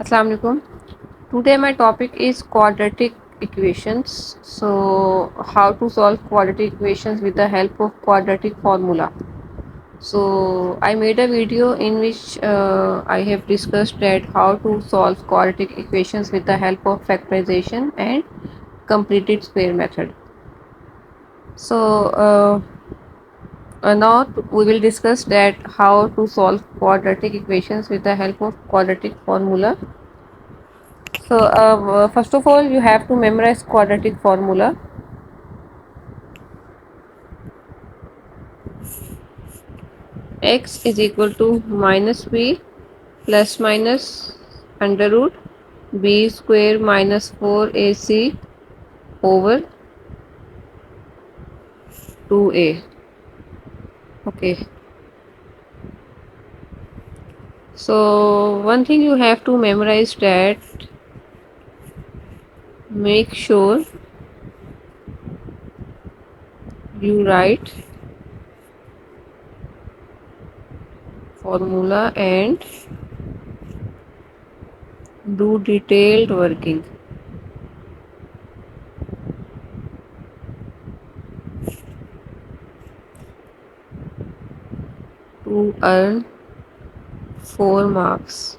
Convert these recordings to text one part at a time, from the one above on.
Assalamu alaikum. Today my topic is quadratic equations. So how to solve quadratic equations with the help of quadratic formula. So I made a video in which I have discussed that how to solve quadratic equations with the help of factorization and completed square method. So now we will discuss that how to solve quadratic equations with the help of quadratic formula. So first of all, you have to memorize quadratic formula. X is equal to minus b plus minus under root b square minus 4ac over 2a. Okay. So one thing you have to memorize that make sure you write formula and do detailed working to earn 4 marks,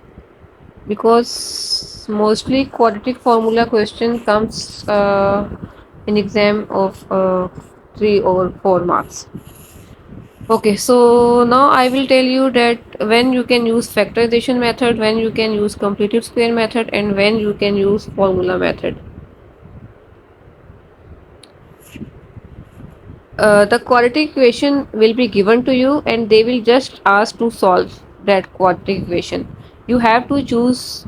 because mostly quadratic formula question comes in exam of 3 or 4 marks. Okay, so now I will tell you that when you can use factorization method, when you can use completed square method, and when you can use formula method. The quadratic equation will be given to you and they will just ask to solve that quadratic equation. You have to choose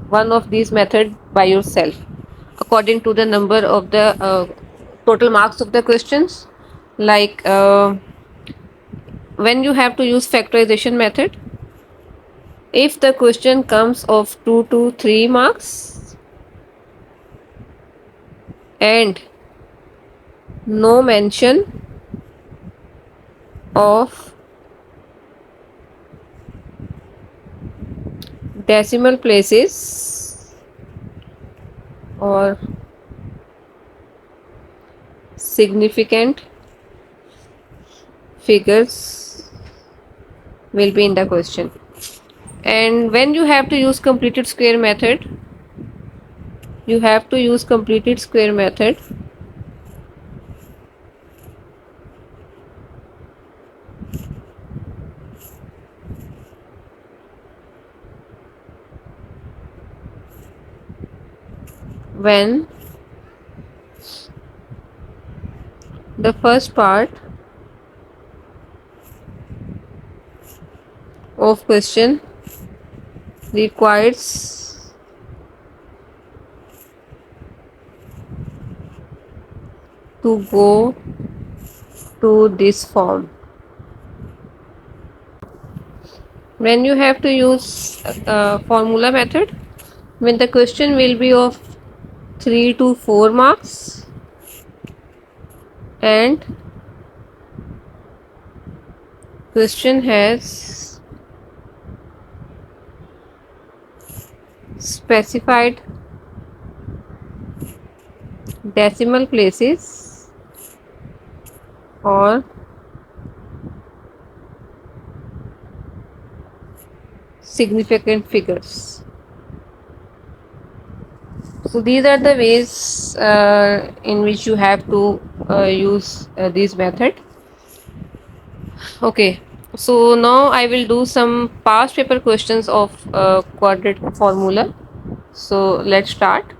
one of these methods by yourself according to the number of the total marks of the questions. Like when you have to use factorization method, if the question comes of 2 to 3 marks and no mention of decimal places or significant figures will be in the question. And when you have to use completed square method, you have to use completed square method when the first part of question requires to go to this form. When you have to use formula method, when the question will be of 3 to 4 marks and question has specified decimal places or significant figures. So these are the ways in which you have to use this method. Okay, so now I will do some past paper questions of quadratic formula. So let's start.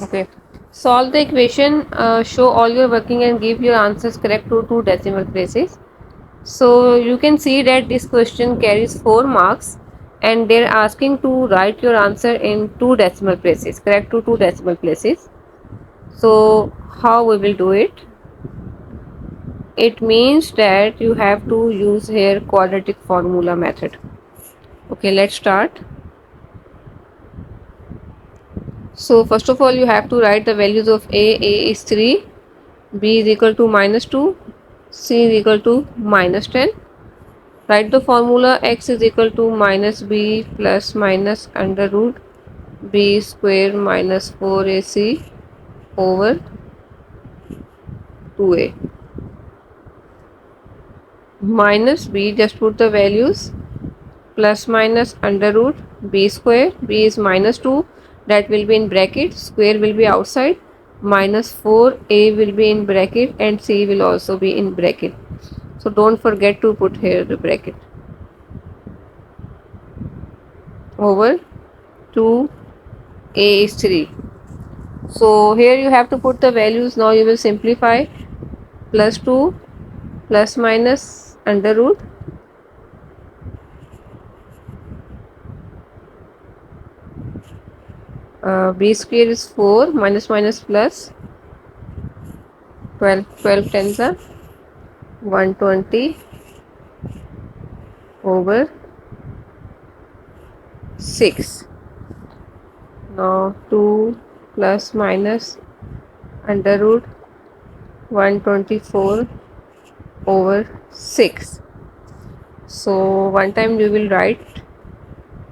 Okay, solve the equation, show all your working and give your answers correct to 2 decimal places. So you can see that this question carries 4 marks and they're asking to write your answer in 2 decimal places, correct to 2 decimal places. So how we will do it? It means that you have to use here quadratic formula method. Okay, let's start. So first of all you have to write the values of a is 3, b is equal to minus 2, C is equal to minus 10. Write the formula x is equal to minus b plus minus under root b square minus 4ac over 2a. Minus b, just put the values, plus minus under root b square, b is minus 2, that will be in bracket, square will be outside, minus 4a will be in bracket, and c will also be in bracket. So don't forget to put here the bracket, over 2a is 3. So here you have to put the values. Now you will simplify. Plus 2 plus minus under root b square is 4, minus minus plus 12, 12 tens are 120 over 6. Now 2 plus minus under root 124 over 6. So one time you will write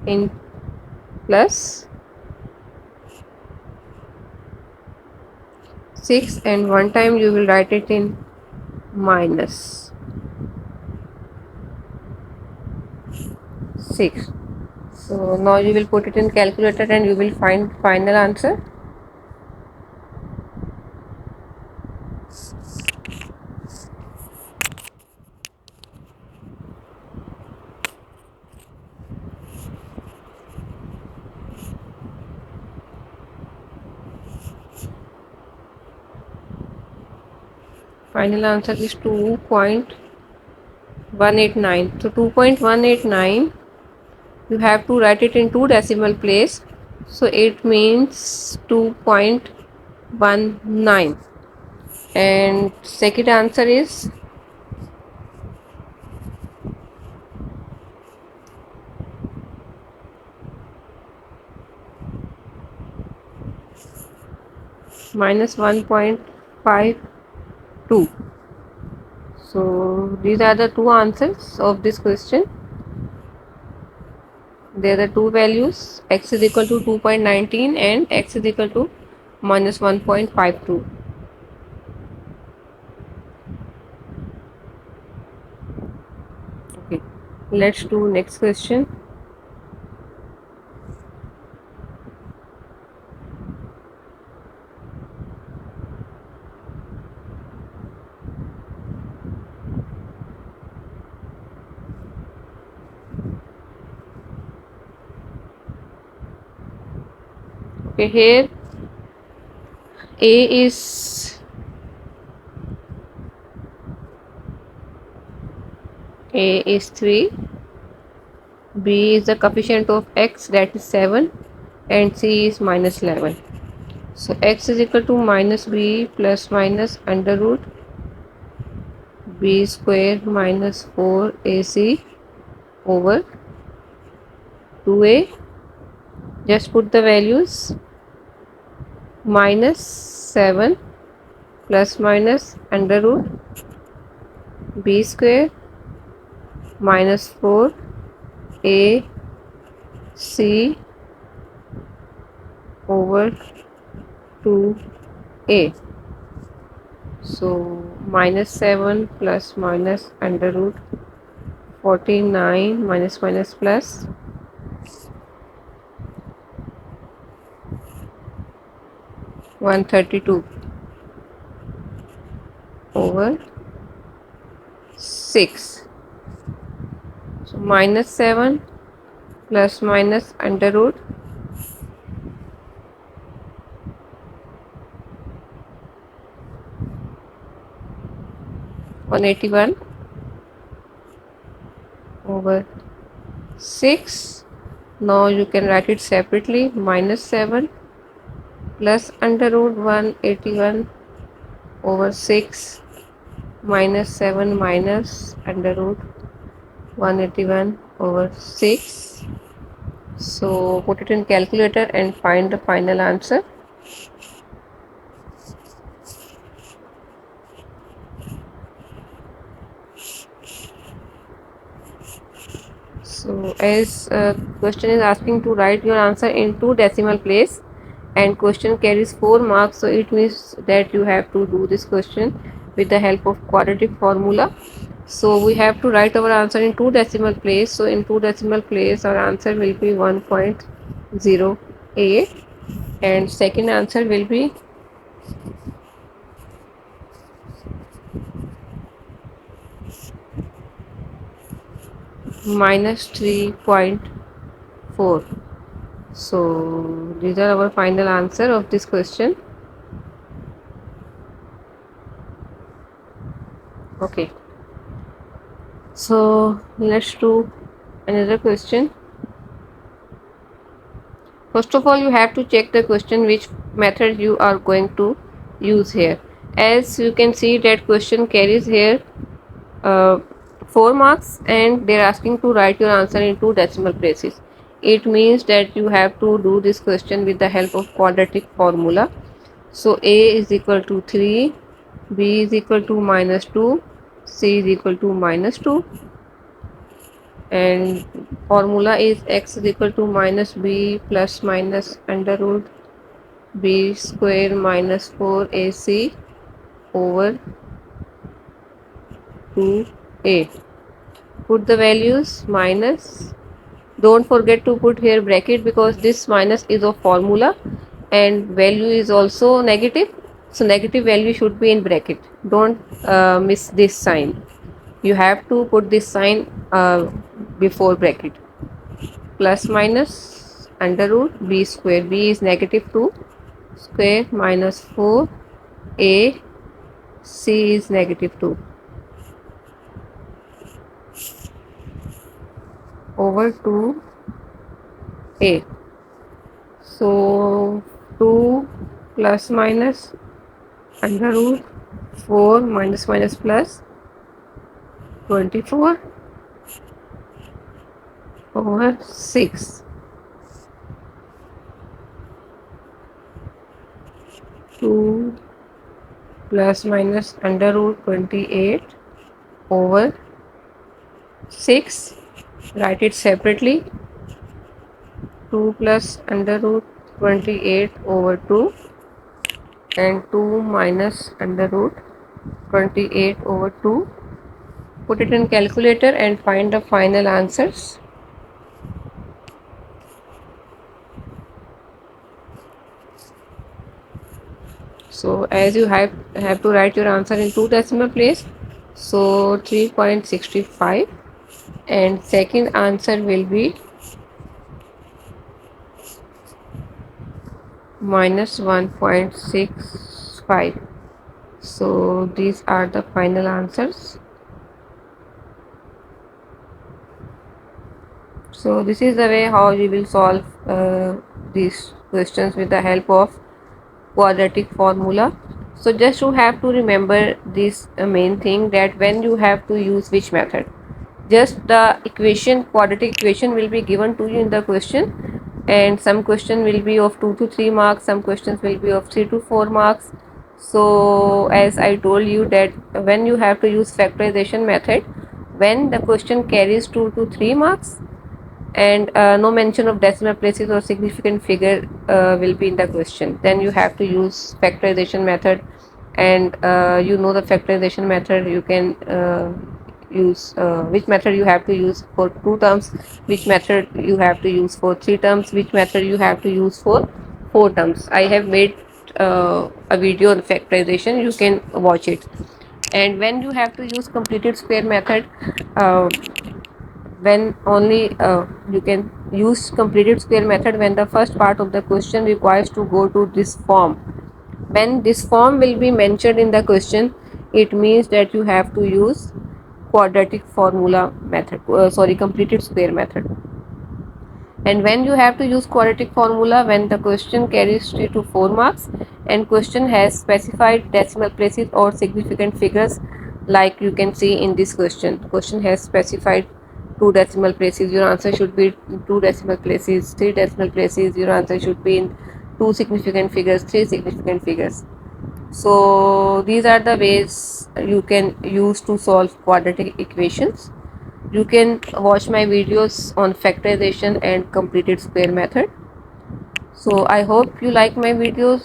in plus 6 and one time you will write it in minus 6. So now you will put it in calculator and you will find final answer. Final answer is 2.189. So 2.189, you have to write it in two decimal place. So it means 2.19. And second answer is minus 1.52. So these are the two answers of this question. There are two values, x is equal to 2.19 and x is equal to minus 1.52. Okay, let's do next question. Okay, here a is 3, b is the coefficient of x, that is 7, and c is minus 11. So x is equal to minus b plus minus under root b square minus 4ac over 2a. Just put the values, minus 7 plus minus under root b square minus 4 a c over 2a. So minus 7 plus minus under root 49 minus minus plus 132 over 6. So minus 7 plus minus under root 181 over 6. Now you can write it separately, minus 7 plus under root 181 over 6 minus 7 minus under root 181 over 6. So put it in calculator and find the final answer. So as question is asking to write your answer in two decimal place and question carries 4 marks, so it means that you have to do this question with the help of quadratic formula. So we have to write our answer in two decimal place. So in two decimal place our answer will be 1.08 and second answer will be minus 3.4. So these are our final answer of this question. Okay, so let's do another question. First of all, you have to check the question which method you are going to use here. As you can see that question carries here uh, 4 marks and they're asking to write your answer in two decimal places. It means that you have to do this question with the help of quadratic formula. So a is equal to 3, b is equal to minus 2, c is equal to minus 2 and formula is x is equal to minus b plus minus under root b square minus 4ac over 2a. Put the values minus, don't forget to put here bracket because this minus is of formula and value is also negative, so negative value should be in bracket. Don't miss this sign, you have to put this sign before bracket. Plus minus under root b square, b is negative 2 square minus 4 a, c is negative 2 over 2 a. So 2 plus minus under root 4 minus minus plus 24 over 6. 2 plus minus under root 28 over 6. Write it separately. 2 plus under root 28 over 2 and 2 minus under root 28 over 2. Put it in calculator and find the final answers. So as you have to write your answer in two decimal place, so 3.65 and second answer will be minus 1.65. So these are the final answers. So this is the way how you will solve these questions with the help of quadratic formula. So just you have to remember this main thing, that when you have to use which method, just the equation, quadratic equation will be given to you in the question and some question will be of 2 to 3 marks, some questions will be of 3 to 4 marks. So as I told you that when you have to use factorization method, when the question carries 2 to 3 marks and no mention of decimal places or significant figure will be in the question, then you have to use factorization method. And you know the factorization method, you can use which method you have to use for two terms, which method you have to use for three terms, which method you have to use for four terms. I have made a video on factorization, you can watch it. And when you have to use completed square method, uh, when only you can use completed square method when the first part of the question requires to go to this form. When this form will be mentioned in the question, it means that you have to use quadratic formula method, completed square method. And when you have to use quadratic formula when the question carries 3 to 4 marks and question has specified decimal places or significant figures, like you can see in this question has specified 2 decimal places, your answer should be in 2 decimal places, 3 decimal places, your answer should be in 2 significant figures, 3 significant figures. So these are the ways you can use to solve quadratic equations. You can watch my videos on factorization and completed square method. So I hope you like my videos.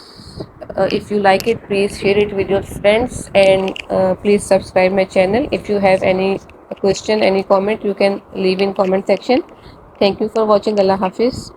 If you like it, please share it with your friends, and please subscribe my channel. If you have any question, any comment, you can leave in comment section. Thank you for watching. Allah Hafiz.